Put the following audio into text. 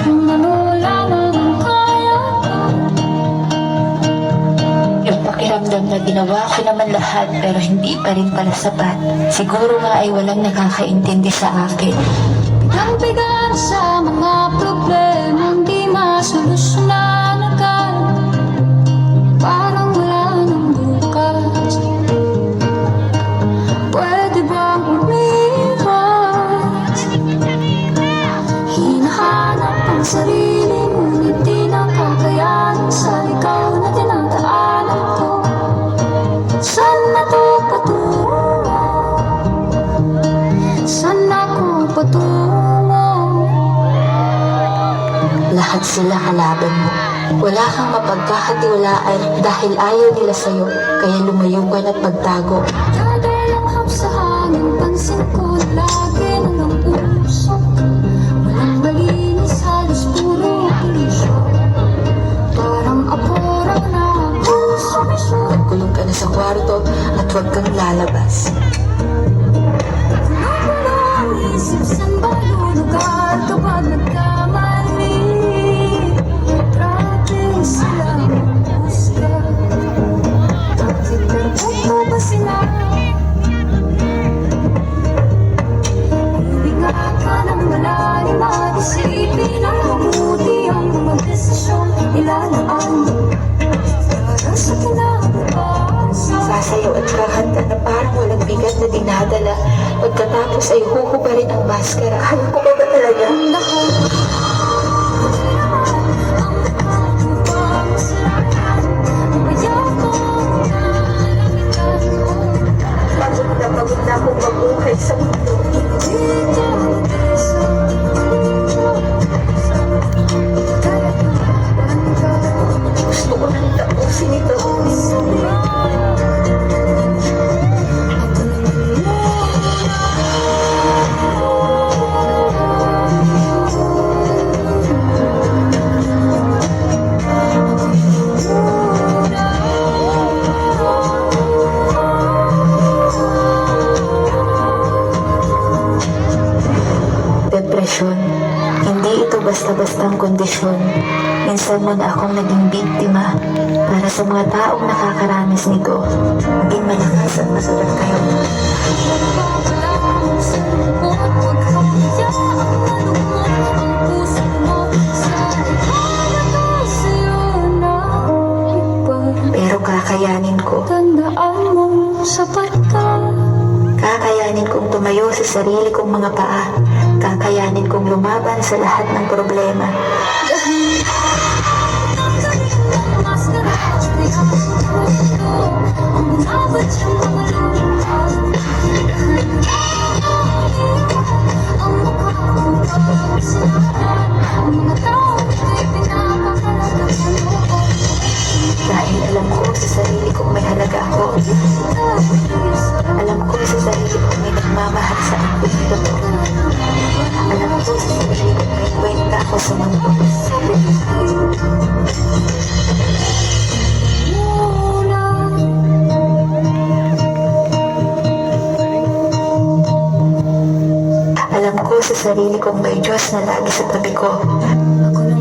kung ano lamang ang kaya ko. Yung pakiramdam na ginawa ko naman lahat pero hindi pa rin pala sapat. Siguro nga ay walang nakakaintindi sa akin. Bigang sa mga problemang di masolusyonan agad. Parang wala nang bukas. Pwede bang umiwas? Hinahanap ang sarili ngunit di nakakayanan sa ikaw na dinadaanan ko. Saan na to patungo? Saan ako patungo? Lahat sila kalaban mo. Wala kang mapagkakatiwalaan dahil ayaw nila sa'yo, kaya lumayo ka na't magtago. Dadalanghap sa hangin, pansin ko lagi na ng usok. Walang malinis, halos puro piso. Parang apora na puso miso. Magkulong ka na sa kwarto at huwag kang lalabas. Nawala ang isip, saan ba lulugar kapag nagkamali? Grabe silang husga. Bakit perfecto ba sila? Hininga ka ng malalim at isipin ang mabuti ang mga desisyon ilalaan para sa kinabukasan. Sasayaw at kakanta na parang walang bigat na dinadala. Pagkatapos ay huhubarin ang maskara. Ayaw ko ba talaga? Ang lahat Pagod na akong mabuhay sa mundo. Gusto ko nang tapusin ito. Depresyon. Hindi ito basta-bastang kondisyon. Minsan mo na akong naging biktima para sa mga taong nakakaranas nito. Maging malakas at masulat kayo. Pero kakayanin ko. Tandaan mo, sapat ka. Kakayanin kong tumayo sa sarili kong mga paa. Kakayanin kong lumaban sa lahat ng problema. Dahil alam ko sa sarili kong may halaga ako. Alam ko sa sarili kong may nagmamahal sa akin dito. Alam ko sa sarili kong may kwenta ako sa mundo. Alam ko sa sarili kong may Diyos na lagi sa tabi ko. Ako na